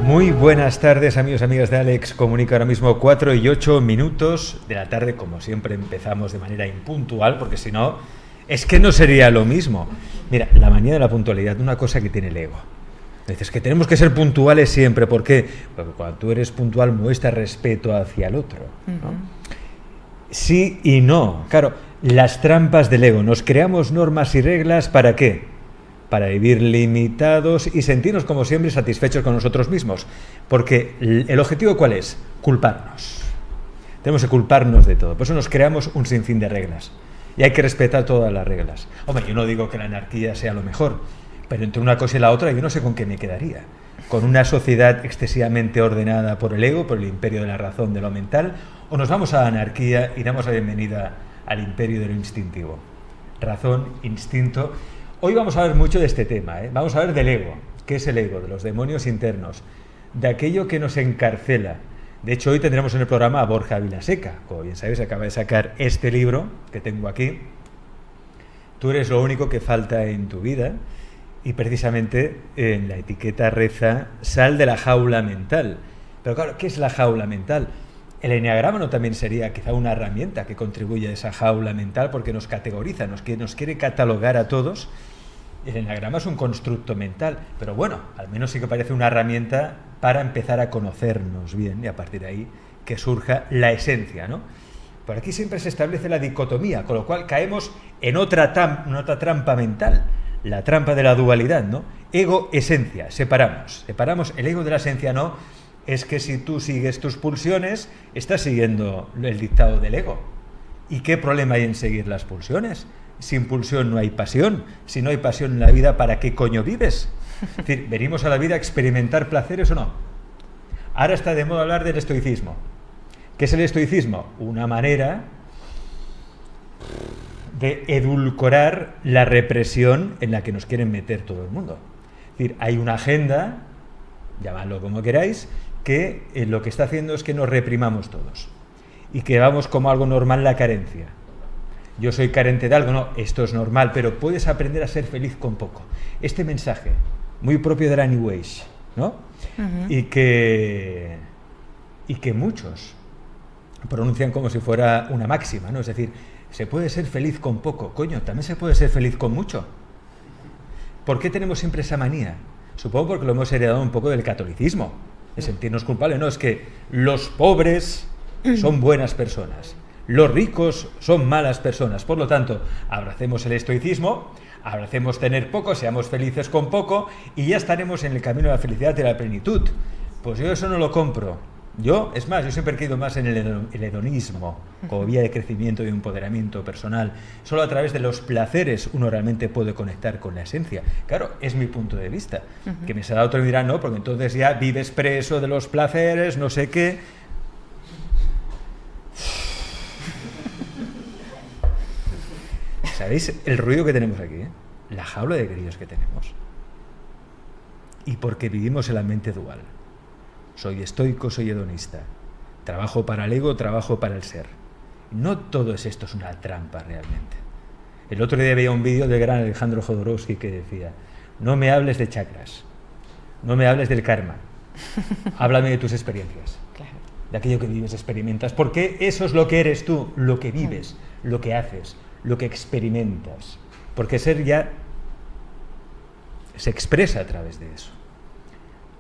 Muy buenas tardes, amigos y amigas de Alex Comunica. Ahora mismo 4 y 8 minutos de la tarde. Como siempre empezamos de manera impuntual, porque si no, es que no sería lo mismo. Mira, la manía de la puntualidad, una cosa que tiene el ego. Dices que tenemos que ser puntuales siempre. ¿Por qué? Porque cuando tú eres puntual muestras respeto hacia el otro, ¿no? Sí y no. Claro, las trampas del ego. Nos creamos normas y reglas, ¿para qué? Para vivir limitados y sentirnos, como siempre, satisfechos con nosotros mismos. Porque el objetivo, ¿cuál es? Culparnos. Tenemos que culparnos de todo. Por eso nos creamos un sinfín de reglas. Y hay que respetar todas las reglas. Hombre, yo no digo que la anarquía sea lo mejor, pero entre una cosa y la otra yo no sé con qué me quedaría. Con una sociedad excesivamente ordenada por el ego, por el imperio de la razón, de lo mental, o nos vamos a la anarquía y damos la bienvenida al imperio de lo instintivo. Razón, instinto. Hoy vamos a hablar mucho de este tema, ¿eh? Vamos a hablar del ego. ¿Qué es el ego? De los demonios internos, de aquello que nos encarcela. De hecho, hoy tendremos en el programa a Borja Vilaseca. Como bien sabéis, acaba de sacar este libro que tengo aquí. Tú eres lo único que falta en tu vida. Y precisamente en la etiqueta reza: sal de la jaula mental. Pero claro, ¿qué es la jaula mental? El eneagrama no también sería quizá una herramienta que contribuye a esa jaula mental, porque nos categoriza, nos quiere catalogar a todos. El eneagrama es un constructo mental, pero bueno, al menos sí que parece una herramienta para empezar a conocernos bien y a partir de ahí que surja la esencia, ¿no? Por aquí siempre se establece la dicotomía, con lo cual caemos en otra trampa mental, la trampa de la dualidad, ¿no? Ego, esencia, separamos el ego de la esencia, ¿no? Es que si tú sigues tus pulsiones, estás siguiendo el dictado del ego. ¿Y qué problema hay en seguir las pulsiones? Sin pulsión no hay pasión. Si no hay pasión en la vida, ¿para qué coño vives? Es decir, ¿venimos a la vida a experimentar placeres o no? Ahora está de moda hablar del estoicismo. ¿Qué es el estoicismo? Una manera de edulcorar la represión en la que nos quieren meter todo el mundo. Es decir, hay una agenda, llamadlo como queráis, que lo que está haciendo es que nos reprimamos todos y que vamos como algo normal la carencia. Yo soy carente de algo, no, esto es normal, pero puedes aprender a ser feliz con poco. Este mensaje, muy propio de la New Age, ¿no? Y que muchos pronuncian como si fuera una máxima, ¿no? Es decir, se puede ser feliz con poco. Coño, también se puede ser feliz con mucho. ¿Por qué tenemos siempre esa manía? Supongo porque lo hemos heredado un poco del catolicismo, de sentirnos culpables. No, es que los pobres son buenas personas, los ricos son malas personas. Por lo tanto, abracemos el estoicismo, abracemos tener poco, seamos felices con poco y ya estaremos en el camino de la felicidad y de la plenitud. Pues yo eso no lo compro. Yo siempre he creído más en el hedonismo como vía de crecimiento y empoderamiento personal. Solo a través de los placeres uno realmente puede conectar con la esencia. Claro, es mi punto de vista. Que me será otro y dirá, no, porque entonces ya vives preso de los placeres, no sé qué. ¿Sabéis el ruido que tenemos aquí? La jaula de grillos que tenemos. Y porque vivimos en la mente dual. Soy estoico, soy hedonista. Trabajo para el ego, trabajo para el ser. No todo esto es una trampa realmente. El otro día veía un vídeo del gran Alejandro Jodorowsky que decía: no me hables de chakras, no me hables del karma, háblame de tus experiencias, claro, de aquello que vives, experimentas, porque eso es lo que eres tú, lo que vives, lo que haces, lo que experimentas. Porque ser ya se expresa a través de eso.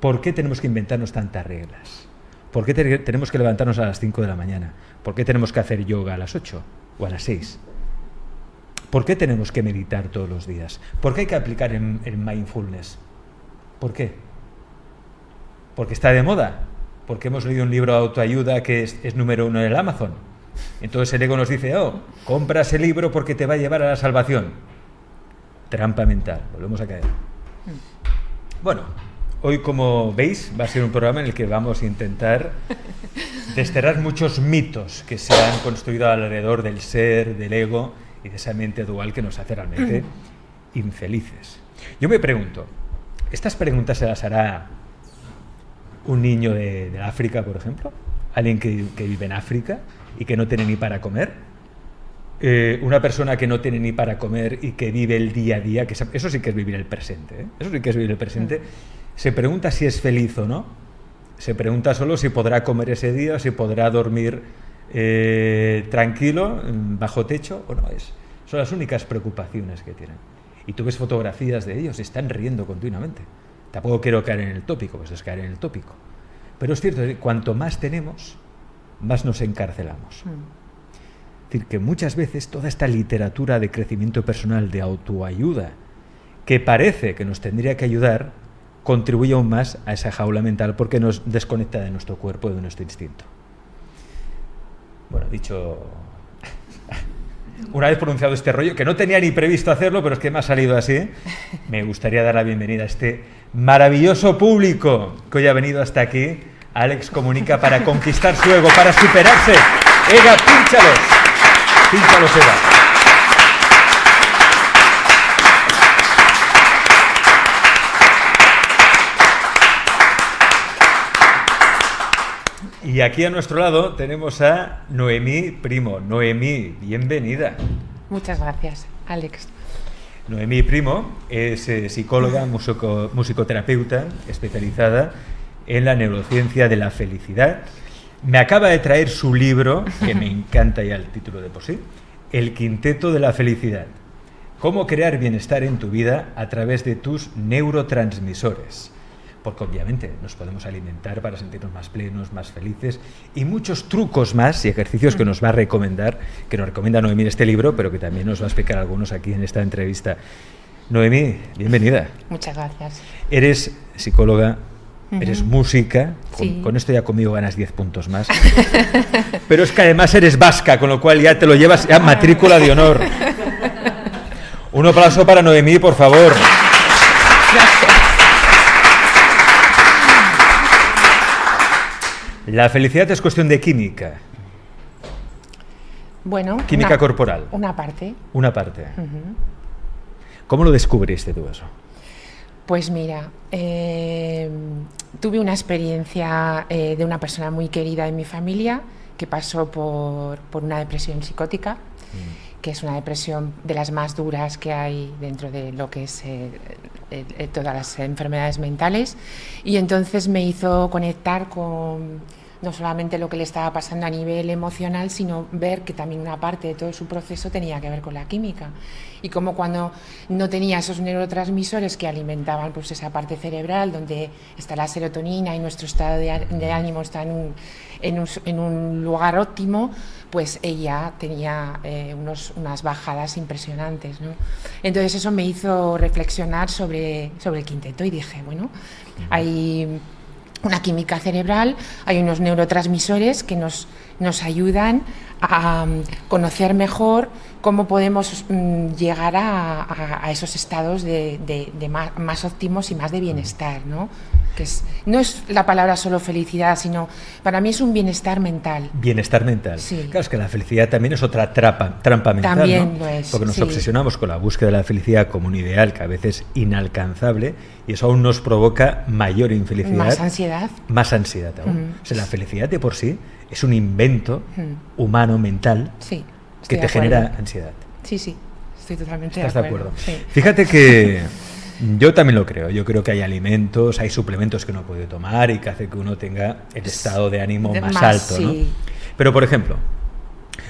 ¿Por qué tenemos que inventarnos tantas reglas? ¿Por qué tenemos que levantarnos a las 5 de la mañana? ¿Por qué tenemos que hacer yoga a las 8 o a las 6? ¿Por qué tenemos que meditar todos los días? ¿Por qué hay que aplicar el mindfulness? ¿Por qué? ¿Porque está de moda? ¿Porque hemos leído un libro de autoayuda que es número 1 en el Amazon? Entonces el ego nos dice, compra ese libro porque te va a llevar a la salvación. Trampa mental, volvemos a caer. Bueno, hoy, como veis, va a ser un programa en el que vamos a intentar desterrar muchos mitos que se han construido alrededor del ser, del ego y de esa mente dual que nos hace realmente infelices. Yo me pregunto, ¿estas preguntas se las hará un niño de África, por ejemplo? ¿Alguien que vive en África y que no tiene ni para comer? Una persona que no tiene ni para comer y que vive el día a día, eso sí que es vivir el presente, ¿eh? Eso sí que es vivir el presente. Se pregunta si es feliz o no. Se pregunta solo si podrá comer ese día, si podrá dormir tranquilo, bajo techo o no. Son las únicas preocupaciones que tienen. Y tú ves fotografías de ellos, están riendo continuamente. Tampoco quiero caer en el tópico, pues es caer en el tópico. Pero es cierto que cuanto más tenemos, más nos encarcelamos. Es decir, que muchas veces toda esta literatura de crecimiento personal, de autoayuda, que parece que nos tendría que ayudar, contribuye aún más a esa jaula mental porque nos desconecta de nuestro cuerpo y de nuestro instinto. Bueno, dicho... Una vez pronunciado este rollo, que no tenía ni previsto hacerlo, pero es que me ha salido así, me gustaría dar la bienvenida a este maravilloso público que hoy ha venido hasta aquí. Alex Comunica para conquistar su ego, para superarse. Ega, pínchalos. Pínchalos, Ega. Y aquí a nuestro lado tenemos a Noemí Primo. Noemí, bienvenida. Muchas gracias, Alex. Noemí Primo es psicóloga, musicoterapeuta, especializada en la neurociencia de la felicidad. Me acaba de traer su libro, que me encanta ya el título de por sí, El Quinteto de la Felicidad. Cómo crear bienestar en tu vida a través de tus neurotransmisores. Porque obviamente nos podemos alimentar para sentirnos más plenos, más felices, y muchos trucos más y ejercicios que nos va a recomendar, que nos recomienda Noemí en este libro, pero que también nos va a explicar algunos aquí en esta entrevista. Noemí, bienvenida. Muchas gracias. Eres psicóloga, eres música, Sí. con esto ya conmigo ganas 10 puntos más, pero es que además eres vasca, con lo cual ya te lo llevas a matrícula de honor. Un aplauso para Noemí, por favor. Gracias. La felicidad es cuestión de química. Bueno, Química corporal. Una parte. Una parte. ¿Cómo lo descubriste tú eso? Pues mira, tuve una experiencia de una persona muy querida en mi familia que pasó por una depresión psicótica, que es una depresión de las más duras que hay dentro de lo que es todas las enfermedades mentales, y entonces me hizo conectar con no solamente lo que le estaba pasando a nivel emocional, sino ver que también una parte de todo su proceso tenía que ver con la química, y como cuando no tenía esos neurotransmisores que alimentaban pues esa parte cerebral donde está la serotonina y nuestro estado de ánimo está en un lugar óptimo, pues ella tenía unas bajadas impresionantes, ¿no? Entonces eso me hizo reflexionar sobre el quinteto y dije, bueno, hay una química cerebral, hay unos neurotransmisores que nos ayudan a conocer mejor cómo podemos llegar a esos estados de más óptimos y más de bienestar, ¿no? No es la palabra solo felicidad, sino para mí es un bienestar mental. Bienestar mental. Sí. Claro, es que la felicidad también es otra trampa mental, También ¿no? lo es, Porque nos sí. obsesionamos con la búsqueda de la felicidad como un ideal que a veces inalcanzable, y eso aún nos provoca mayor infelicidad. Más ansiedad. Más ansiedad aún. O sea, la felicidad de por sí es un invento humano, mental, Sí, que estoy te de acuerdo. genera ansiedad. Sí, estoy totalmente ¿Estás de acuerdo? Sí. Fíjate que yo también lo creo. Yo creo que hay alimentos, hay suplementos que uno puede tomar y que hace que uno tenga el estado de ánimo más alto, ¿no? sí. Pero, por ejemplo,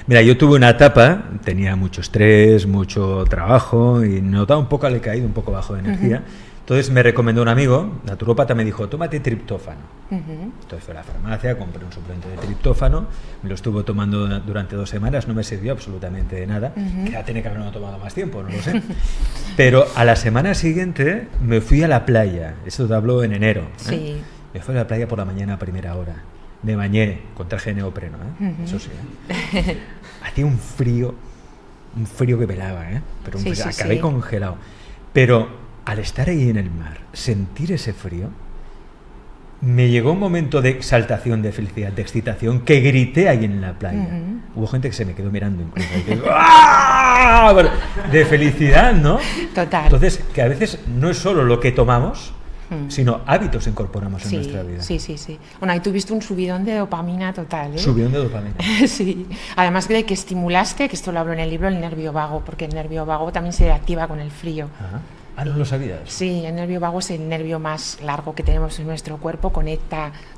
mira, yo tuve una etapa, tenía mucho estrés, mucho trabajo y notaba un poco, le he caído un poco bajo de energía. Entonces me recomendó un amigo, naturópata, me dijo, tómate triptófano. Entonces fui a la farmacia, compré un suplemento de triptófano, me lo estuve tomando durante 2 semanas, no me sirvió absolutamente de nada, quizá tiene que haberlo tomado más tiempo, no lo sé. Pero a la semana siguiente me fui a la playa, esto te hablo en enero. Sí. Me fui a la playa por la mañana a primera hora, me bañé con traje de neopreno, eso sí. Hacía un frío que pelaba, pero Sí, acabé sí. congelado. Pero al estar ahí en el mar, sentir ese frío, me llegó un momento de exaltación, de felicidad, de excitación, que grité ahí en la playa. Hubo gente que se me quedó mirando incluso. ¡Ah! De felicidad, ¿no? Total. Entonces, que a veces no es solo lo que tomamos, sino hábitos incorporamos en nuestra vida. Sí. Bueno, ahí tuviste un subidón de dopamina total, ¿eh? Subidón de dopamina. Sí. Además de que estimulaste, que esto lo hablo en el libro, el nervio vago, porque el nervio vago también se activa con el frío. Ajá. Ah, ¿no lo sabías? Sí, el nervio vago es el nervio más largo que tenemos en nuestro cuerpo,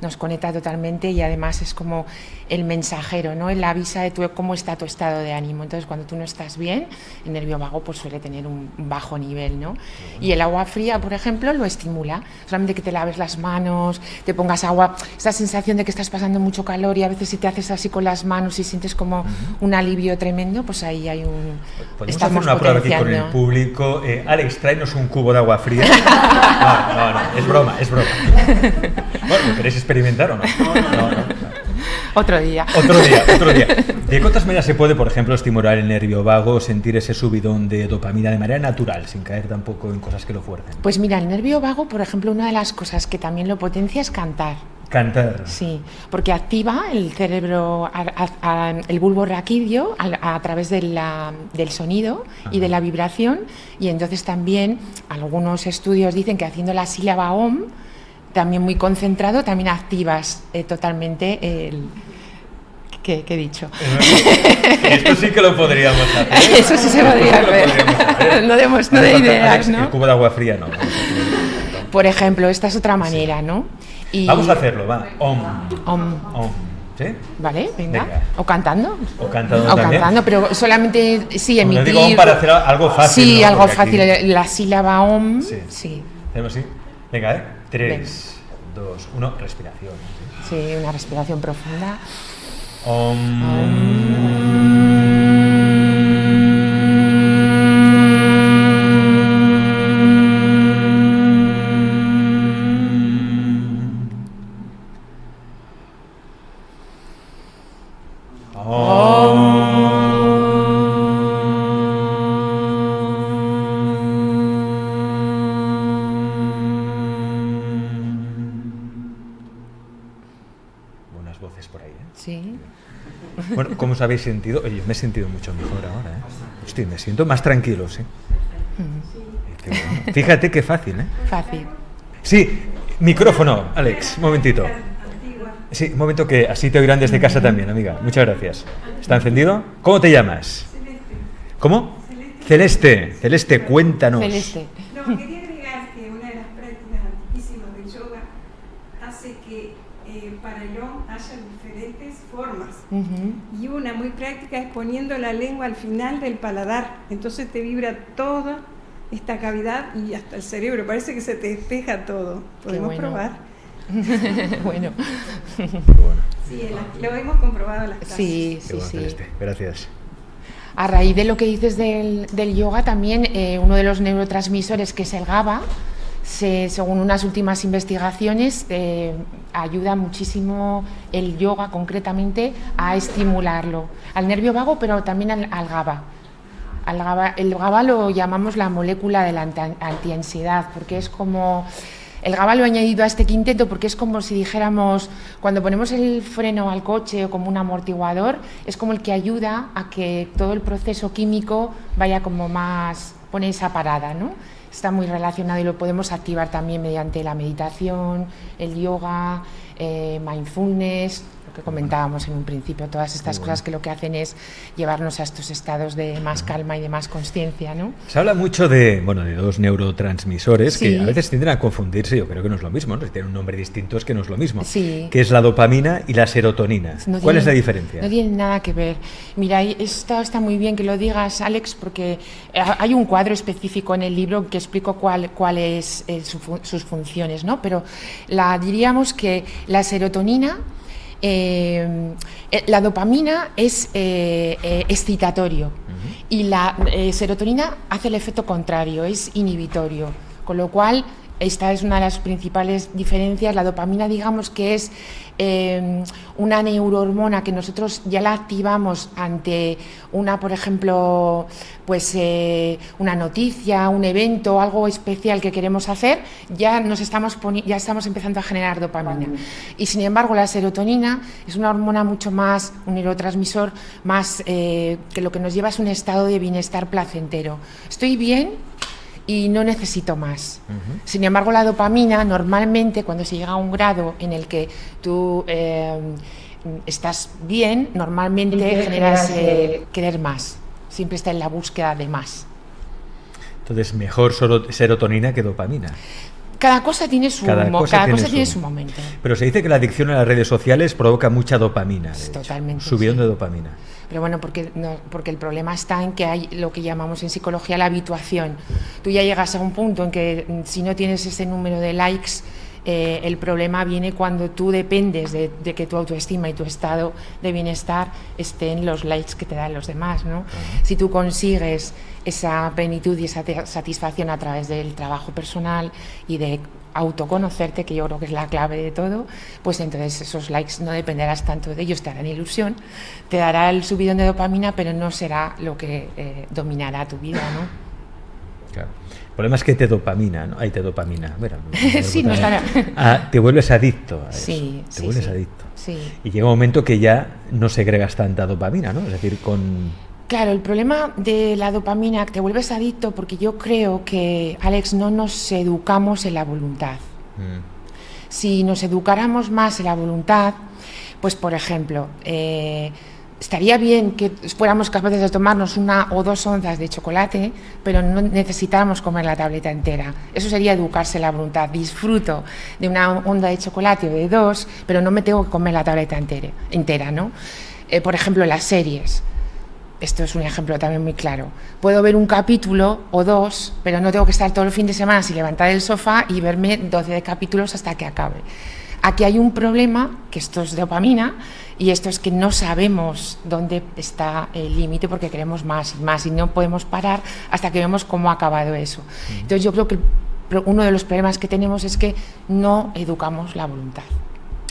nos conecta totalmente y además es como el mensajero, ¿no? Él avisa de cómo está tu estado de ánimo. Entonces, cuando tú no estás bien, el nervio vago pues suele tener un bajo nivel, ¿no? Y el agua fría, por ejemplo, lo estimula. Solamente que te laves las manos, te pongas agua, esa sensación de que estás pasando mucho calor y a veces si te haces así con las manos y sientes como un alivio tremendo, pues ahí hay un... Podemos hacer una prueba aquí con el público. Alex, tráenos un cubo de agua fría. No, es broma. Bueno, ¿lo queréis experimentar o no? No. Otro día. ¿De qué otras maneras se puede, por ejemplo, estimular el nervio vago, sentir ese subidón de dopamina de manera natural, sin caer tampoco en cosas que lo fuercen? Pues mira, el nervio vago, por ejemplo, una de las cosas que también lo potencia es cantar. Cantar. Sí, porque activa el cerebro, el bulbo raquídeo a través del sonido y de la vibración, y entonces también algunos estudios dicen que haciendo la sílaba OM, también muy concentrado, también activas totalmente el... ¿Qué he dicho? Esto sí que lo podríamos hacer. Eso sí se podría hacer. No demos ideas, ¿no? El cubo de agua fría no. Por ejemplo, esta es otra manera, ¿no? Y... Vamos a hacerlo, va. Om. ¿Sí? Vale, venga. O cantando. O cantando, pero solamente sí emitir. No digo para hacer algo fácil. Sí, ¿no? algo fácil. Aquí... La sílaba OM. Sí. Hacemos así. Venga, 3, 2, 1, respiración. Sí, una respiración profunda. Buenas voces por ahí, ¿eh? Sí. Bueno, ¿cómo os habéis sentido? Oye, me he sentido mucho mejor ahora, ¿eh? Hostia, me siento más tranquilo, sí. Qué bueno. Fíjate qué fácil, ¿eh? Fácil. Sí, micrófono, Alex, un momentito. Sí, un momento que así te oirán desde casa también, amiga. Muchas gracias. ¿Está encendido? ¿Cómo te llamas? Celeste. ¿Cómo? Celeste. Celeste, cuéntanos. Celeste. No, quería agregar que una de las prácticas antiquísimas del yoga hace que para el Om haya diferentes formas. Y una muy práctica es poniendo la lengua al final del paladar. Entonces te vibra toda esta cavidad y hasta el cerebro. Parece que se te despeja todo. ¿Podemos probar? Bueno. Sí, lo hemos comprobado en las clases. Sí. Celeste. Gracias. A raíz de lo que dices del yoga, también uno de los neurotransmisores, que es el GABA, según unas últimas investigaciones, ayuda muchísimo el yoga concretamente a estimularlo, al nervio vago, pero también al GABA. El GABA lo llamamos la molécula de la antiansiedad, porque es como... El GABA lo he añadido a este quinteto porque es como si dijéramos, cuando ponemos el freno al coche o como un amortiguador, es como el que ayuda a que todo el proceso químico vaya como más, pone esa parada, ¿no? Está muy relacionado y lo podemos activar también mediante la meditación, el yoga, mindfulness, lo que comentábamos en un principio, todas estas cosas que lo que hacen es llevarnos a estos estados de más calma y de más consciencia, ¿no? Se habla mucho de dos neurotransmisores que a veces tienden a confundirse, yo creo que no es lo mismo, ¿no? Si tienen un nombre distinto es que no es lo mismo, que es la dopamina y la serotonina. ¿Cuál es la diferencia? No tienen nada que ver. Mira, esto está muy bien que lo digas, Alex, porque hay un cuadro específico en el libro que explico cuál es sus funciones, ¿no? Pero diríamos que la serotonina, la dopamina es excitatorio y la serotonina hace el efecto contrario, es inhibitorio, con lo cual esta es una de las principales diferencias. La dopamina, digamos que es una neurohormona que nosotros ya la activamos ante por ejemplo, pues una noticia, un evento, algo especial que queremos hacer, ya estamos empezando a generar dopamina. Y sin embargo, la serotonina es una hormona mucho más, un neurotransmisor más que lo que nos lleva es un estado de bienestar placentero. Estoy bien y no necesito más. Sin embargo, la dopamina, normalmente, cuando se llega a un grado en el que tú estás bien, normalmente generas querer más. Siempre está en la búsqueda de más. Entonces, mejor serotonina que dopamina. Cada cosa tiene su momento. Pero se dice que la adicción a las redes sociales provoca mucha dopamina. Totalmente. Subidón de dopamina. Pero bueno, porque el problema está en que hay lo que llamamos en psicología la habituación. Tú ya llegas a un punto en que si no tienes ese número de likes, el problema viene cuando tú dependes de que tu autoestima y tu estado de bienestar estén los likes que te dan los demás, ¿no? Si tú consigues esa plenitud y esa satisfacción a través del trabajo personal y de autoconocerte, que yo creo que es la clave de todo, pues entonces esos likes no dependerás tanto de ellos, te harán ilusión, te dará el subidón de dopamina, pero no será lo que dominará tu vida, ¿no? Claro. El problema es que te dopamina, ¿no? Ahí te dopamina. Bueno, sí, no estará. Te vuelves adicto a eso. Sí, te vuelves adicto. Sí. Y llega un momento que ya no segregas tanta dopamina, ¿no? Es decir, Claro, el problema de la dopamina, que te vuelves adicto, porque yo creo que, Alex, no nos educamos en la voluntad. Si nos educáramos más en la voluntad, pues por ejemplo, estaría bien que fuéramos capaces de tomarnos 1 o 2 onzas de chocolate, pero no necesitáramos comer la tableta entera. Eso sería educarse en la voluntad. Disfruto de 1 onza de chocolate o de 2, pero no me tengo que comer la tableta entera, ¿no? Por ejemplo, las series. Esto es un ejemplo también muy claro. Puedo ver 1 capítulo o 2, pero no tengo que estar todo el fin de semana sin levantar del sofá y verme 12 capítulos hasta que acabe. Aquí hay un problema, que esto es dopamina, y esto es que no sabemos dónde está el límite porque queremos más y más y no podemos parar hasta que vemos cómo ha acabado eso. Entonces yo creo que uno de los problemas que tenemos es que no educamos la voluntad.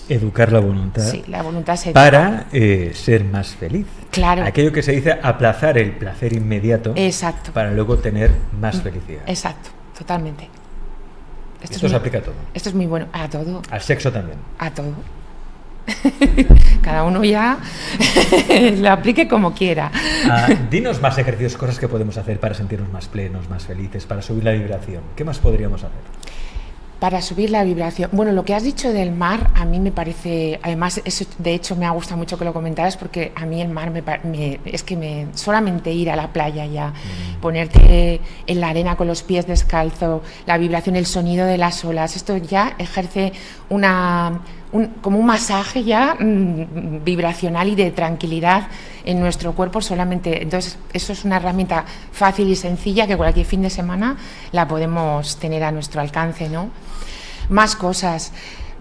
Educar la voluntad. Sí, la voluntad se educa. Para ser más feliz. Claro. Aquello que se dice aplazar el placer inmediato. Exacto. Para luego tener más felicidad. Exacto, totalmente. Esto se aplica a todo. Esto es muy bueno. A todo. Al sexo también. A todo. Cada uno ya lo aplique como quiera. Dinos más ejercicios, cosas que podemos hacer para sentirnos más plenos, más felices, para subir la vibración. ¿Qué más podríamos hacer? Para subir la vibración. Bueno, lo que has dicho del mar a mí me parece, además, eso, de hecho me ha gustado mucho que lo comentaras porque a mí el mar solamente ir a la playa ya, ponerte en la arena con los pies descalzo, la vibración, el sonido de las olas, esto ya ejerce como un masaje ya vibracional y de tranquilidad en nuestro cuerpo solamente. Entonces eso es una herramienta fácil y sencilla que cualquier fin de semana la podemos tener a nuestro alcance, ¿no? Más cosas.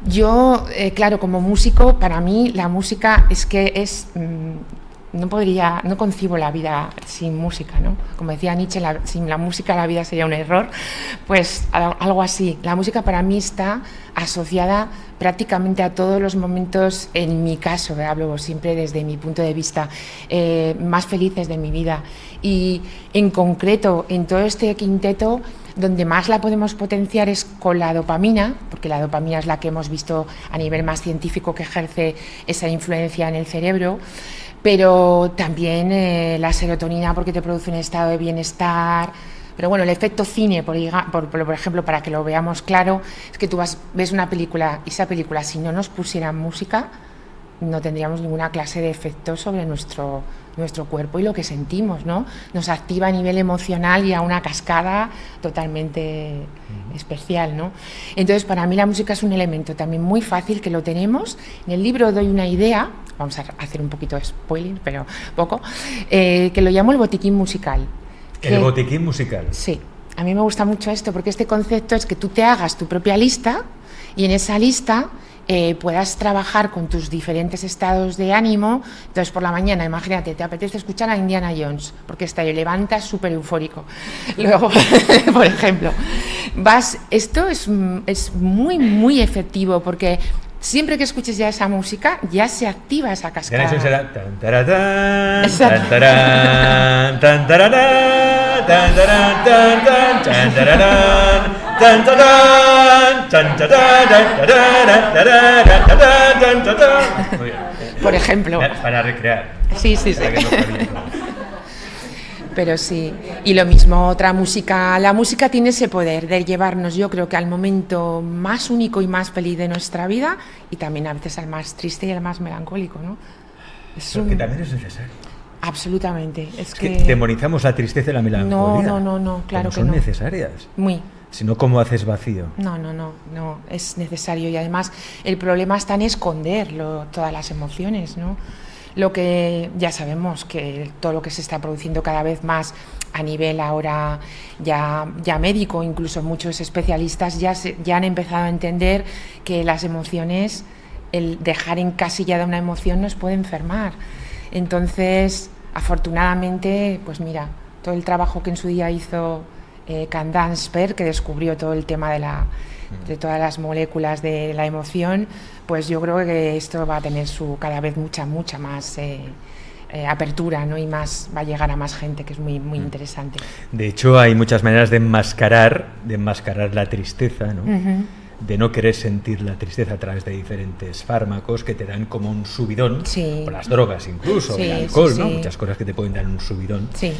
Yo, claro, como músico, para mí la música no concibo la vida sin música, ¿no? Como decía Nietzsche, sin la música la vida sería un error, pues algo así. La música para mí está asociada prácticamente a todos los momentos, en mi caso, hablo siempre desde mi punto de vista, más felices de mi vida. Y en concreto, en todo este quinteto, donde más la podemos potenciar es con la dopamina, porque la dopamina es la que hemos visto a nivel más científico que ejerce esa influencia en el cerebro, pero también la serotonina porque te produce un estado de bienestar. Pero bueno, el efecto cine, por ejemplo, para que lo veamos claro, es que tú ves una película y esa película, si no nos pusieran música, no tendríamos ninguna clase de efecto sobre nuestro cuerpo y lo que sentimos, ¿no? Nos activa a nivel emocional y a una cascada totalmente especial, ¿no? Entonces, para mí la música es un elemento también muy fácil que lo tenemos. En el libro doy una idea, vamos a hacer un poquito de spoiler, pero poco, que lo llamo el botiquín musical. ¿El botiquín musical? Sí, a mí me gusta mucho esto porque este concepto es que tú te hagas tu propia lista y en esa lista puedas trabajar con tus diferentes estados de ánimo. Entonces por la mañana, imagínate, te apetece escuchar a Indiana Jones porque te levantas súper eufórico. Luego, por ejemplo, esto es muy, muy efectivo porque siempre que escuches ya esa música, ya se activa esa cascada. Indiana Jones será tan tararán, tan tararán, tan tararán, tan tararán, tan tararán. Por ejemplo. Para recrear. Sí. Pero sí, y lo mismo otra música. La música tiene ese poder de llevarnos, yo creo que al momento más único y más feliz de nuestra vida y también a veces al más triste y al más melancólico, ¿no? Que también es necesario. Absolutamente. Es que demonizamos la tristeza y la melancolía. No, claro que no. Son necesarias. Muy. Si no, ¿cómo haces vacío? No, es necesario. Y además el problema está en esconder todas las emociones, ¿no? Lo que ya sabemos, que todo lo que se está produciendo cada vez más a nivel ahora ya médico, incluso muchos especialistas ya han empezado a entender que las emociones, el dejar encasillada una emoción nos puede enfermar. Entonces, afortunadamente, pues mira, todo el trabajo que en su día hizo Candace Pert, que descubrió todo el tema de todas las moléculas de la emoción, pues yo creo que esto va a tener cada vez mucha más apertura, ¿no? Y va a llegar a más gente, que es muy interesante. De hecho, hay muchas maneras de enmascarar la tristeza, ¿no? Uh-huh. De no querer sentir la tristeza a través de diferentes fármacos que te dan como un subidón, o las drogas incluso, el alcohol, ¿no? Muchas cosas que te pueden dar un subidón. Sí.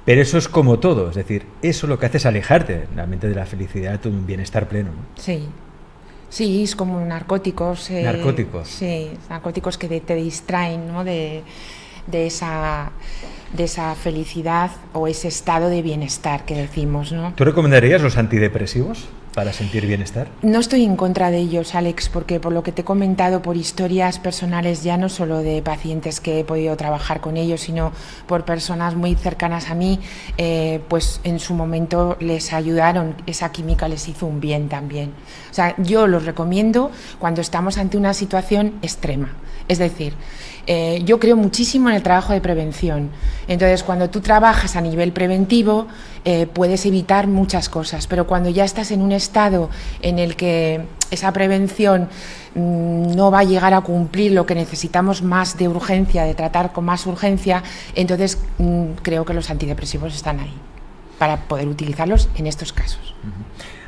Pero eso es como todo, es decir, eso lo que hace es alejarte realmente de la felicidad, de un bienestar pleno, ¿no? Sí, es como narcóticos. Narcóticos. Sí, narcóticos que te distraen, ¿no? de esa felicidad o ese estado de bienestar que decimos, ¿no? ¿Tú recomendarías los antidepresivos para sentir bienestar? No estoy en contra de ellos, Alex, porque por lo que te he comentado, por historias personales, ya no solo de pacientes que he podido trabajar con ellos, sino por personas muy cercanas a mí, pues en su momento les ayudaron, esa química les hizo un bien también. O sea, yo los recomiendo cuando estamos ante una situación extrema, es decir, yo creo muchísimo en el trabajo de prevención. Entonces, cuando tú trabajas a nivel preventivo, puedes evitar muchas cosas, pero cuando ya estás en un estado en el que esa prevención no va a llegar a cumplir lo que necesitamos más de urgencia, de tratar con más urgencia, entonces creo que los antidepresivos están ahí para poder utilizarlos en estos casos.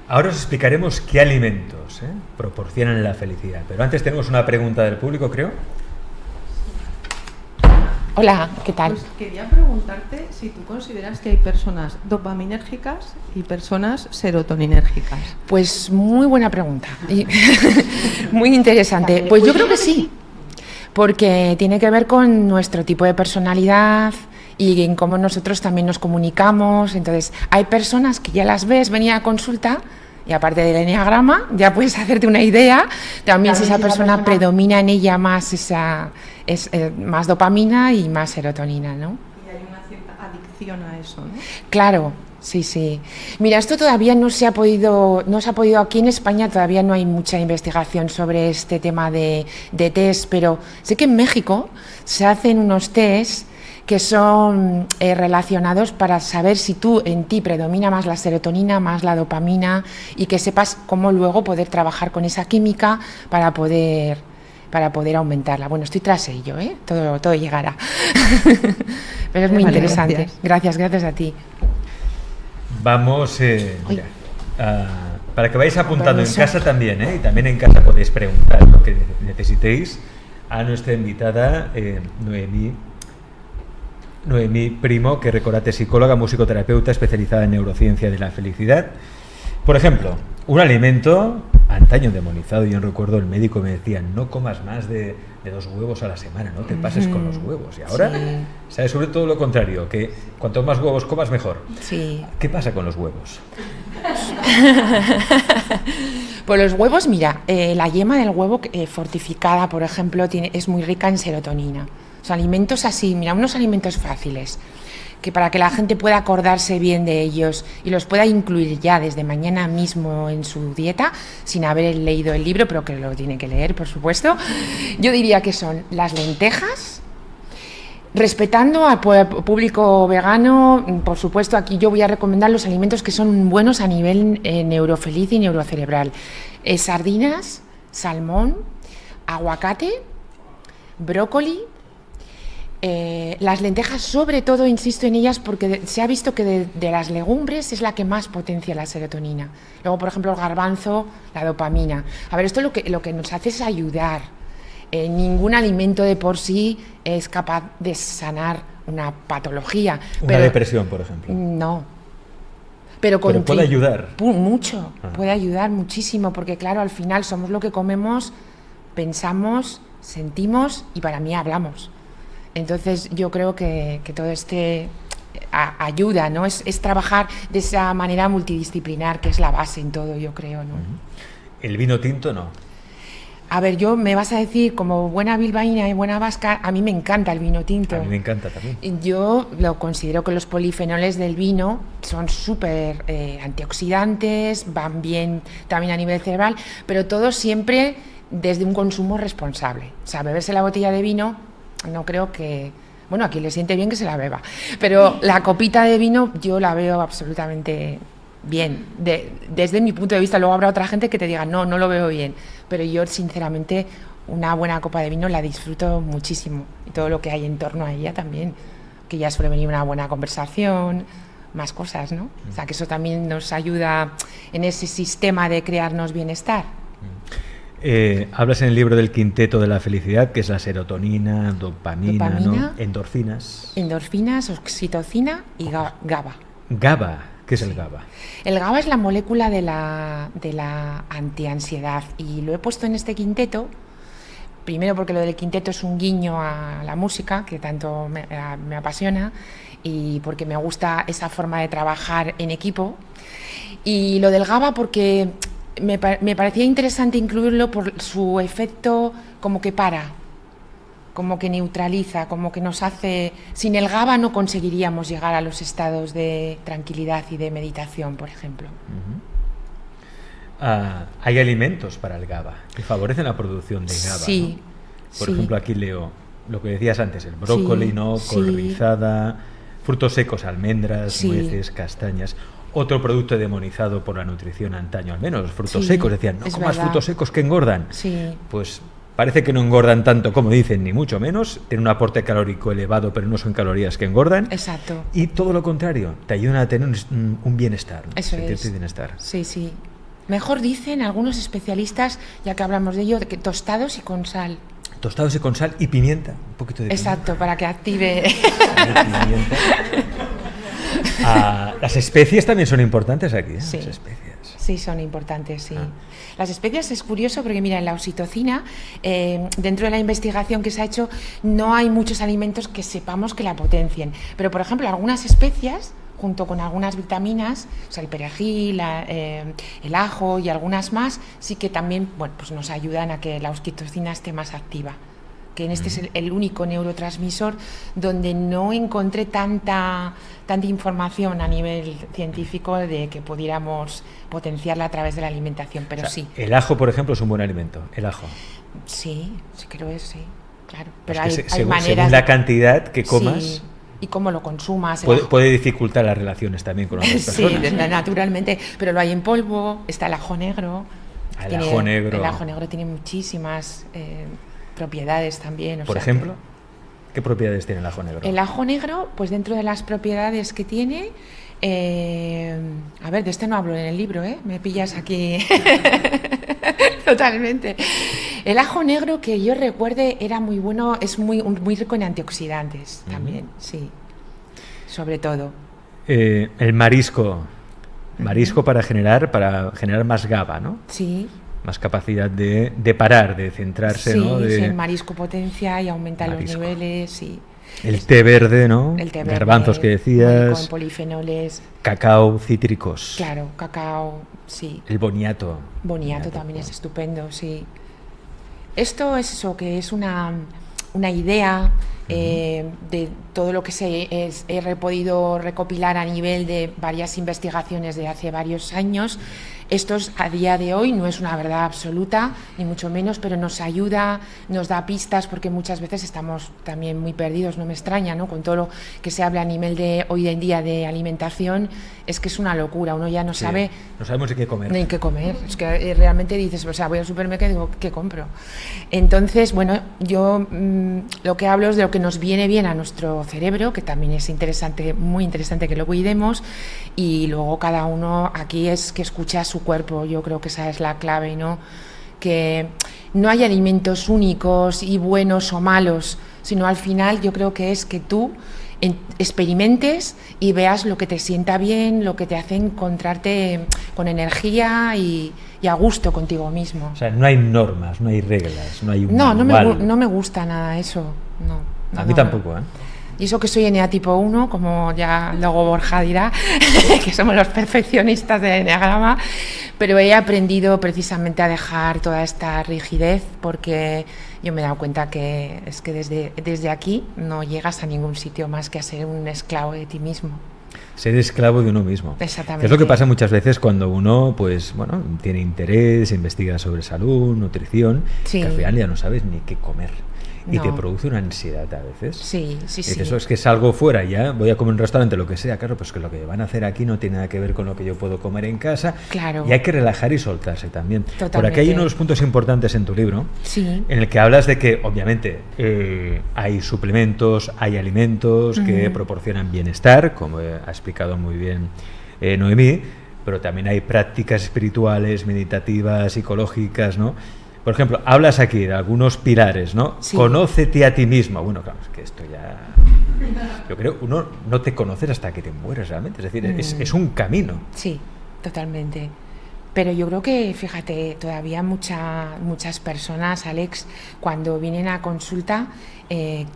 Ahora os explicaremos qué alimentos proporcionan la felicidad, pero antes tenemos una pregunta del público, creo. Hola, ¿qué tal? Pues quería preguntarte si tú consideras que hay personas dopaminérgicas y personas serotoninérgicas. Pues muy buena pregunta, muy interesante. Pues yo creo que sí, porque tiene que ver con nuestro tipo de personalidad y en cómo nosotros también nos comunicamos. Entonces, hay personas que ya las ves venir a consulta y aparte del eneagrama ya puedes hacerte una idea también si esa persona predomina en ella más más dopamina y más serotonina, ¿no? Y hay una cierta adicción a eso, ¿no? Claro, sí. Mira, esto todavía no se ha podido aquí en España, todavía no hay mucha investigación sobre este tema de test, pero sé que en México se hacen unos test que son relacionados para saber si en ti predomina más la serotonina, más la dopamina, y que sepas cómo luego poder trabajar con esa química para poder aumentarla. Bueno, estoy tras ello, todo llegará. Pero es muy interesante. Gracias a ti. Vamos, para que vayáis apuntando en casa también, y también en casa podéis preguntar lo que necesitéis a nuestra invitada Noemí Primo, que recordate, psicóloga, musicoterapeuta especializada en neurociencia de la felicidad. Por ejemplo, un alimento antaño demonizado, yo recuerdo el médico me decía, no comas más de 2 huevos a la semana, no te pases con los huevos. Y ahora, ¿sabes? Sobre todo lo contrario, que cuanto más huevos comas, mejor. Sí. ¿Qué pasa con los huevos? Pues los huevos, mira, la yema del huevo fortificada, por ejemplo, es muy rica en serotonina. O sea, alimentos así, mira, unos alimentos fáciles, que para que la gente pueda acordarse bien de ellos y los pueda incluir ya desde mañana mismo en su dieta, sin haber leído el libro, pero que lo tiene que leer, por supuesto, yo diría que son las lentejas, respetando al público vegano. Por supuesto, aquí yo voy a recomendar los alimentos que son buenos a nivel neurofeliz y neurocerebral. Sardinas, salmón, aguacate, brócoli. Las lentejas, sobre todo, insisto en ellas porque se ha visto que de las legumbres es la que más potencia la serotonina. Luego, por ejemplo, el garbanzo, la dopamina. A ver, esto lo que nos hace es ayudar. Ningún alimento de por sí es capaz de sanar una patología. Una depresión, por ejemplo. No. Pero puede ayudar. Mucho, puede ayudar muchísimo, porque claro, al final somos lo que comemos, pensamos, sentimos y para mí hablamos. Entonces yo creo que todo ayuda, ¿no? Es trabajar de esa manera multidisciplinar, que es la base en todo, yo creo, ¿no? ¿El vino tinto no? A ver, me vas a decir, como buena bilbaína y buena vasca, a mí me encanta el vino tinto. A mí me encanta también. Yo lo considero que los polifenoles del vino son súper antioxidantes, van bien también a nivel cerebral, pero todo siempre desde un consumo responsable. O sea, beberse la botella de vino, no creo que... Bueno, a quien le siente bien que se la beba, pero la copita de vino yo la veo absolutamente bien, desde mi punto de vista. Luego habrá otra gente que te diga, no lo veo bien, pero yo sinceramente una buena copa de vino la disfruto muchísimo, y todo lo que hay en torno a ella también, que ya suele venir una buena conversación, más cosas, ¿no? O sea, que eso también nos ayuda en ese sistema de crearnos bienestar. Hablas en el libro del quinteto de la felicidad, que es la serotonina, dopamina, ¿no? Endorfinas, oxitocina y GABA. GABA, ¿qué es el GABA? El GABA es la molécula de la antiansiedad, y lo he puesto en este quinteto, primero porque lo del quinteto es un guiño a la música, que tanto me apasiona, y porque me gusta esa forma de trabajar en equipo, y lo del GABA porque... Me parecía interesante incluirlo por su efecto, como que como que neutraliza, como que nos hace... Sin el GABA no conseguiríamos llegar a los estados de tranquilidad y de meditación, por ejemplo. Hay alimentos para el GABA que favorecen la producción de GABA. Sí. ¿No? Por ejemplo, aquí leo lo que decías antes, el brócoli, ¿no? Col rizada, frutos secos, almendras, nueces, castañas. Otro producto demonizado por la nutrición antaño, al menos los frutos secos. Decían, no comas frutos secos que engordan. Sí. Pues parece que no engordan tanto como dicen, ni mucho menos. Tienen un aporte calórico elevado, pero no son calorías que engordan. Exacto. Y todo lo contrario, te ayudan a tener un bienestar, ¿no? Eso sentirte es. bienestar. Sí, sí. Mejor dicen algunos especialistas, ya que hablamos de ello, que tostados y con sal. Tostados y con sal y pimienta, un poquito de pimienta. Exacto, para que active... Pimienta. Las especies también son importantes aquí, ¿eh? Sí. Las especias. Sí, son importantes, sí. Las especias es curioso porque, mira, en la oxitocina, dentro de la investigación que se ha hecho, no hay muchos alimentos que sepamos que la potencien. Pero, por ejemplo, algunas especias, junto con algunas vitaminas, o sea, el perejil, el ajo y algunas más, sí que también, bueno, pues nos ayudan a que la oxitocina esté más activa. Que en este es el único neurotransmisor donde no encontré tanta información a nivel científico de que pudiéramos potenciarla a través de la alimentación, pero o sea, sí. El ajo, por ejemplo, es un buen alimento, el ajo. Sí creo que sí, claro. Pero es hay maneras... Según la cantidad que comas... Sí. Y cómo lo consumas. Puede dificultar las relaciones también con otras personas. Sí, naturalmente, pero lo hay en polvo, está el ajo negro. El ajo negro tiene muchísimas... propiedades también. Por ejemplo, ¿qué propiedades tiene el ajo negro? El ajo negro, pues dentro de las propiedades que tiene, a ver, de este no hablo en el libro, me pillas aquí totalmente. El ajo negro, que yo recuerde, era muy bueno, es muy rico en antioxidantes también, sí, sobre todo. El marisco para generar más GABA, ¿no? Sí. Más capacidad de parar, de centrarse, sí, ¿no? Sí, el marisco potencia y aumenta los niveles, sí. El té verde, ¿no? El té verde, garbanzos que decías. Con polifenoles. Cacao, cítricos. Claro, cacao, sí. El boniato. Boniato también es estupendo, sí. Esto es eso, que es una idea de todo lo que he podido recopilar a nivel de varias investigaciones de hace varios años. Esto a día de hoy no es una verdad absoluta, ni mucho menos, pero nos ayuda, nos da pistas, porque muchas veces estamos también muy perdidos, no me extraña, ¿no? Con todo lo que se habla a nivel de hoy en día de alimentación, es que es una locura, uno ya no sabe... No sabemos de qué comer. Ni qué comer, es que realmente dices, o sea, voy al supermercado y digo, ¿qué compro? Entonces, bueno, yo lo que hablo es de lo que nos viene bien a nuestro cerebro, que también es interesante, muy interesante que lo cuidemos, y luego cada uno aquí es que escucha a su cuerpo. Yo creo que esa es la clave, ¿no? Que no hay alimentos únicos y buenos o malos, sino al final yo creo que es que tú experimentes y veas lo que te sienta bien, lo que te hace encontrarte con energía y a gusto contigo mismo. O sea, no hay normas, no hay reglas, no hay un no manual. me gusta nada eso, no. A mí tampoco, ¿eh? Y eso que soy ENEA tipo 1, como ya luego Borja dirá, que somos los perfeccionistas del eneagrama, pero he aprendido precisamente a dejar toda esta rigidez, porque yo me he dado cuenta que es que desde aquí no llegas a ningún sitio más que a ser un esclavo de ti mismo. Ser esclavo de uno mismo. Exactamente. Que es lo que pasa muchas veces cuando uno, pues, bueno, tiene interés, investiga sobre salud, nutrición, Sí. que al final ya no sabes ni qué comer. Y No. te produce una ansiedad a veces. Sí. Y dices, eso es que salgo fuera ya, voy a comer en un restaurante, lo que sea, claro, pues que lo que van a hacer aquí no tiene nada que ver con lo que yo puedo comer en casa. Claro. Y hay que relajar y soltarse también. Por Totalmente. aquí hay uno de los puntos importantes en tu libro, Sí. en el que hablas de que, obviamente, hay suplementos, hay alimentos que proporcionan bienestar, como ha explicado muy bien Noemí, pero también hay prácticas espirituales, meditativas, psicológicas, ¿no? Por ejemplo, hablas aquí de algunos pilares, ¿no? Sí. Conócete a ti misma. Bueno, claro, es que esto ya... Yo creo que uno no te conoces hasta que te mueres realmente. Es decir, es un camino. Sí, totalmente. Pero yo creo que, fíjate, todavía muchas personas, Alex, cuando vienen a consulta,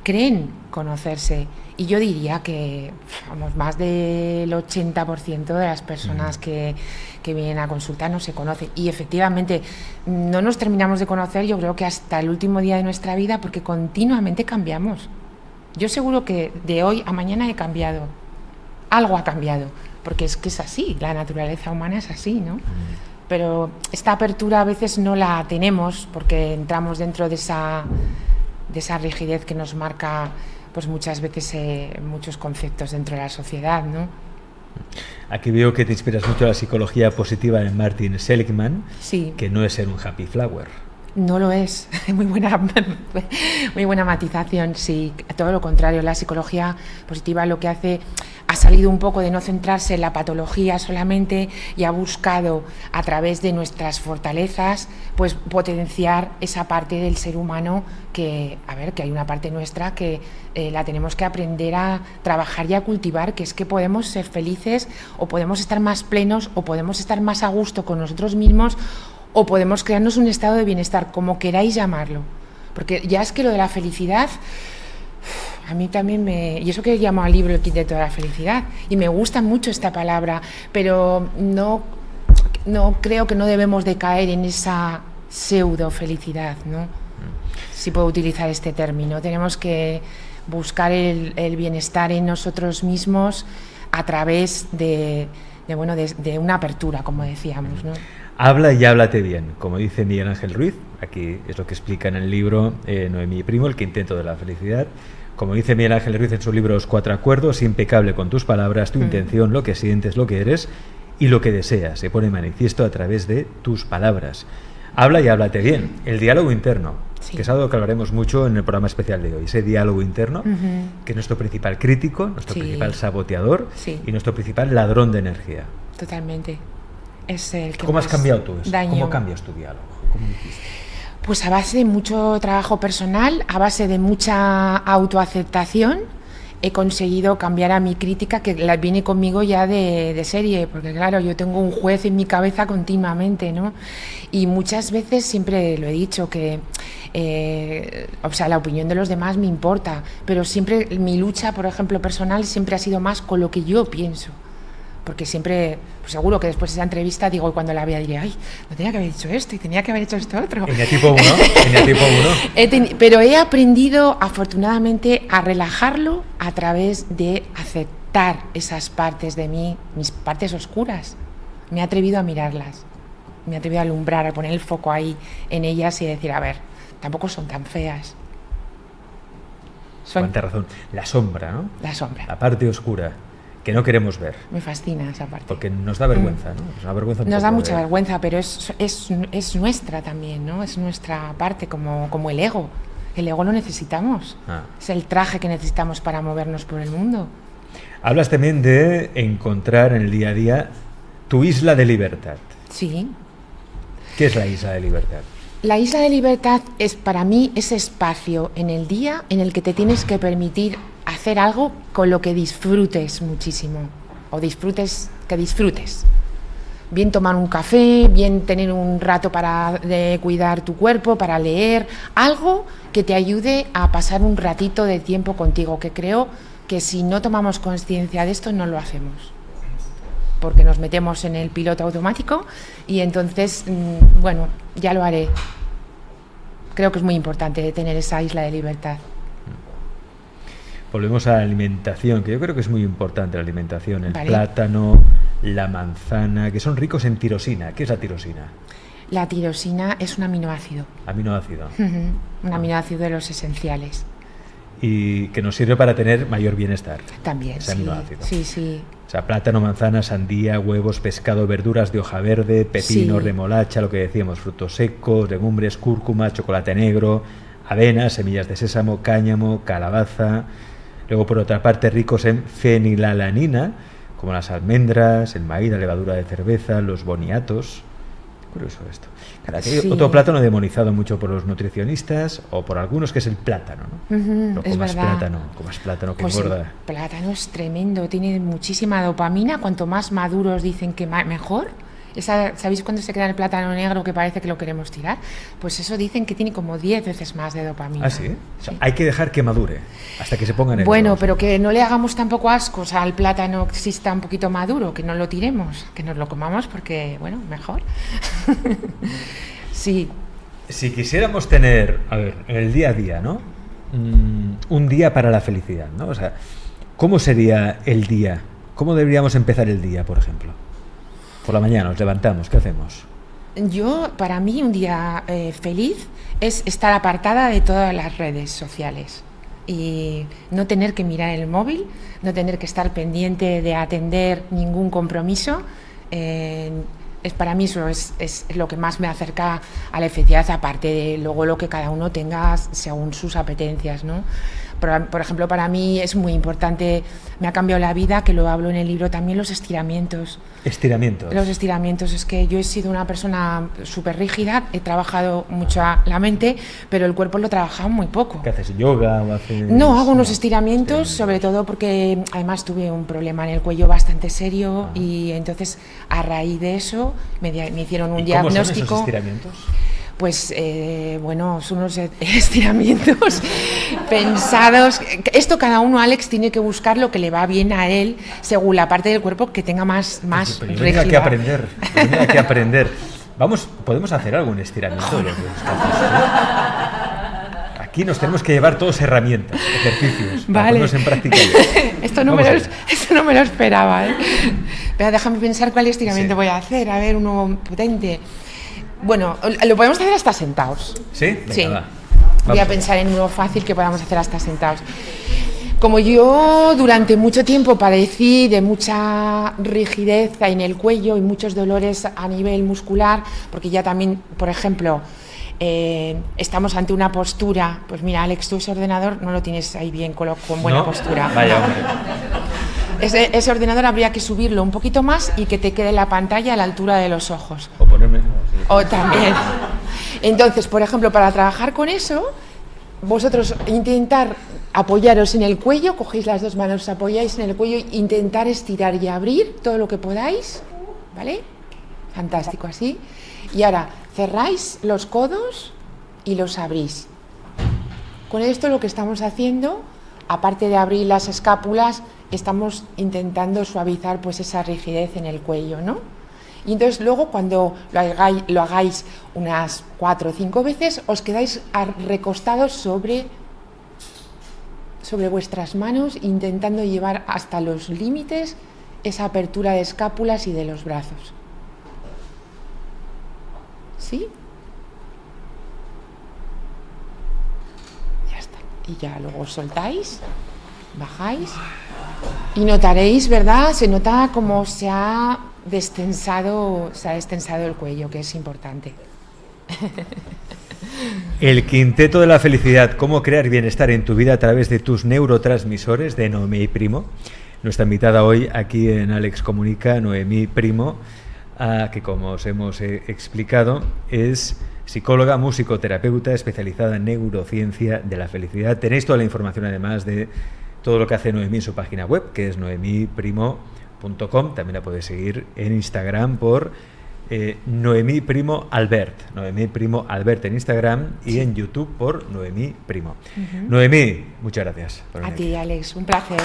creen conocerse. Y yo diría que, vamos, más del 80% de las personas que vienen a consulta no se conocen. Y efectivamente, no nos terminamos de conocer, yo creo que hasta el último día de nuestra vida, porque continuamente cambiamos. Yo seguro que de hoy a mañana he cambiado. Algo ha cambiado, porque es que es así, la naturaleza humana es así, ¿no? Pero esta apertura a veces no la tenemos porque entramos dentro de esa rigidez que nos marca, pues muchas veces muchos conceptos dentro de la sociedad, ¿no? Aquí veo que te inspiras mucho a la psicología positiva de Martin Seligman, Sí. que no es ser un happy flower. No lo es, muy buena matización, sí, todo lo contrario, la psicología positiva lo que hace, ha salido un poco de no centrarse en la patología solamente y ha buscado a través de nuestras fortalezas, pues potenciar esa parte del ser humano que hay una parte nuestra que la tenemos que aprender a trabajar y a cultivar, que es que podemos ser felices o podemos estar más plenos o podemos estar más a gusto con nosotros mismos o podemos crearnos un estado de bienestar, como queráis llamarlo. Porque ya es que lo de la felicidad, a mí también y eso que llamo al libro el kit de toda la felicidad, y me gusta mucho esta palabra, pero no creo que no debemos de caer en esa pseudo felicidad, ¿no? Si puedo utilizar este término. Tenemos que buscar el bienestar en nosotros mismos a través de una apertura, como decíamos, ¿no? Habla y háblate bien, como dice Miguel Ángel Ruiz, aquí es lo que explica en el libro Noemí Primo, el quinteto de la felicidad. Como dice Miguel Ángel Ruiz en su libro Los 4 acuerdos, impecable con tus palabras, tu intención, lo que sientes, lo que eres y lo que deseas. Se pone manifiesto a través de tus palabras. Habla y háblate bien, el diálogo interno, Sí. que es algo que hablaremos mucho en el programa especial de hoy, ese diálogo interno, que es nuestro principal crítico, nuestro Sí. principal saboteador Sí. y nuestro principal ladrón de energía. Totalmente. Es el que ¿Cómo has más cambiado tú eso? daño. ¿Cómo cambias tu diálogo? ¿Cómo lo hiciste? Pues a base de mucho trabajo personal, a base de mucha autoaceptación, he conseguido cambiar a mi crítica, que la viene conmigo ya de serie, porque claro, yo tengo un juez en mi cabeza continuamente, ¿no? Y muchas veces siempre lo he dicho, que la opinión de los demás me importa, pero siempre mi lucha, por ejemplo, personal, siempre ha sido más con lo que yo pienso. Porque siempre, pues seguro que después de esa entrevista digo, y cuando la vea diré, ay, no tenía que haber dicho esto y tenía que haber hecho esto otro. En el tipo 1, Pero he aprendido, afortunadamente, a relajarlo a través de aceptar esas partes de mí, mis partes oscuras. Me he atrevido a mirarlas, me he atrevido a alumbrar, a poner el foco ahí en ellas y decir, a ver, tampoco son tan feas. Cuánta razón. La sombra, ¿no? La sombra. La parte oscura, que no queremos ver. Me fascina esa parte. Porque nos da vergüenza, ¿no? Nos da vergüenza un Nos da poco mucha vergüenza, pero es nuestra también, ¿no? Es nuestra parte, como el ego. El ego lo necesitamos. Es el traje que necesitamos para movernos por el mundo. Hablas también de encontrar en el día a día tu isla de libertad. Sí. ¿Qué es la isla de libertad? La isla de libertad es para mí ese espacio en el día en el que te tienes que permitir hacer algo con lo que disfrutes muchísimo, o que disfrutes. bien tomar un café, bien tener un rato para cuidar tu cuerpo, para leer, algo que te ayude a pasar un ratito de tiempo contigo, que creo que si no tomamos conciencia de esto no lo hacemos, porque nos metemos en el piloto automático y entonces, bueno, ya lo haré. Creo que es muy importante tener esa isla de libertad. Volvemos a la alimentación, que yo creo que es muy importante la alimentación. El Vale. plátano, la manzana, que son ricos en tirosina. ¿Qué es la tirosina? La tirosina es un aminoácido. Aminoácido. Un aminoácido de los esenciales. Y que nos sirve para tener mayor bienestar. También, Ese sí. aminoácido. Sí. O sea, plátano, manzana, sandía, huevos, pescado, verduras de hoja verde, pepino, Sí. remolacha, lo que decíamos, frutos secos, legumbres, cúrcuma, chocolate negro, avena, semillas de sésamo, cáñamo, calabaza. Luego, por otra parte, ricos en fenilalanina, como las almendras, el maíz, la levadura de cerveza, los boniatos. Curioso esto. Claro, aquí hay Sí. otro plátano demonizado mucho por los nutricionistas o por algunos, que es el plátano, ¿no? Ujú, No es comas verdad. plátano, que Pues engorda. el plátano es tremendo, tiene muchísima dopamina. Cuanto más maduros dicen que mejor. ¿Sabéis cuando se queda el plátano negro que parece que lo queremos tirar? Pues eso dicen que tiene como 10 veces más de dopamina. ¿Ah, sí? O sea, Sí. hay que dejar que madure hasta que se ponga negro. Bueno, pero que no le hagamos tampoco ascos al plátano que sí está un poquito maduro, que no lo tiremos, que nos lo comamos porque, bueno, mejor. Sí, Si quisiéramos tener, a ver, en el día a día, ¿no? Un día para la felicidad, ¿no? O sea, ¿cómo sería el día? ¿Cómo deberíamos empezar el día, por ejemplo? Por la mañana nos levantamos, ¿qué hacemos? para mí un día feliz es estar apartada de todas las redes sociales y no tener que mirar el móvil, no tener que estar pendiente de atender ningún compromiso. Para mí eso es lo que más me acerca a la felicidad, aparte de luego lo que cada uno tenga según sus apetencias, ¿no? Por ejemplo, para mí es muy importante, me ha cambiado la vida, que lo hablo en el libro también, los estiramientos. Estiramientos. Los estiramientos, es que yo he sido una persona súper rígida, he trabajado mucho la mente, pero el cuerpo lo he trabajado muy poco. ¿Qué haces? ¿Yoga o haces...? No, hago unos estiramientos, sobre todo porque además tuve un problema en el cuello bastante serio y entonces a raíz de eso me hicieron un ¿Y cómo son diagnóstico. esos estiramientos? Pues bueno, son unos estiramientos pensados. Esto cada uno, Alex, tiene que buscar lo que le va bien a él según la parte del cuerpo que tenga más Pero yo rígida. tenía que aprender. Yo tenía que aprender. Vamos, ¿podemos hacer algún estiramiento de lo que haces tú? Aquí nos tenemos que llevar todos herramientas, ejercicios, para Vale. ponernos en práctica. Esto no me lo esperaba, ¿eh? Pero déjame pensar cuál estiramiento Sí. voy a hacer. A ver, uno potente. Bueno, lo podemos hacer hasta sentados. ¿Sí? Venga, Sí. va. Voy a Vamos. pensar en uno fácil que podamos hacer hasta sentados. Como yo durante mucho tiempo padecí de mucha rigidez en el cuello y muchos dolores a nivel muscular, porque ya también, por ejemplo, estamos ante una postura, pues mira, Alex, tú ese ordenador no lo tienes ahí bien con buena ¿No? postura. Vaya, No. hombre. Ese ordenador habría que subirlo un poquito más y que te quede la pantalla a la altura de los ojos. O ponerme... no, sí. O también. Entonces, por ejemplo, para trabajar con eso, vosotros intentar apoyaros en el cuello, cogéis las dos manos, apoyáis en el cuello, intentar estirar y abrir todo lo que podáis, ¿vale? Fantástico, así. Y ahora, cerráis los codos y los abrís. Con esto lo que estamos haciendo, aparte de abrir las escápulas, estamos intentando suavizar pues esa rigidez en el cuello, ¿no? Y entonces luego cuando lo hagáis unas 4 o 5 veces, os quedáis recostados sobre vuestras manos, intentando llevar hasta los límites esa apertura de escápulas y de los brazos. ¿Sí? Ya está. Y ya luego os soltáis, bajáis y notaréis, ¿verdad? Se nota como se ha destensado el cuello, que es importante. El quinteto de la felicidad, cómo crear bienestar en tu vida a través de tus neurotransmisores, de Noemí Primo. Nuestra invitada hoy aquí en Alex Comunica, Noemí Primo, que como os hemos explicado, es psicóloga, musicoterapeuta especializada en neurociencia de la felicidad. Tenéis toda la información además de todo lo que hace Noemí en su página web, que es noemiprimo.com. noemiprimo.com. También la podéis seguir en Instagram por Noemí Primo Albert. Noemí Primo Albert en Instagram y en YouTube por Noemí Primo. Noemí, muchas gracias. A ti, Alex, un placer.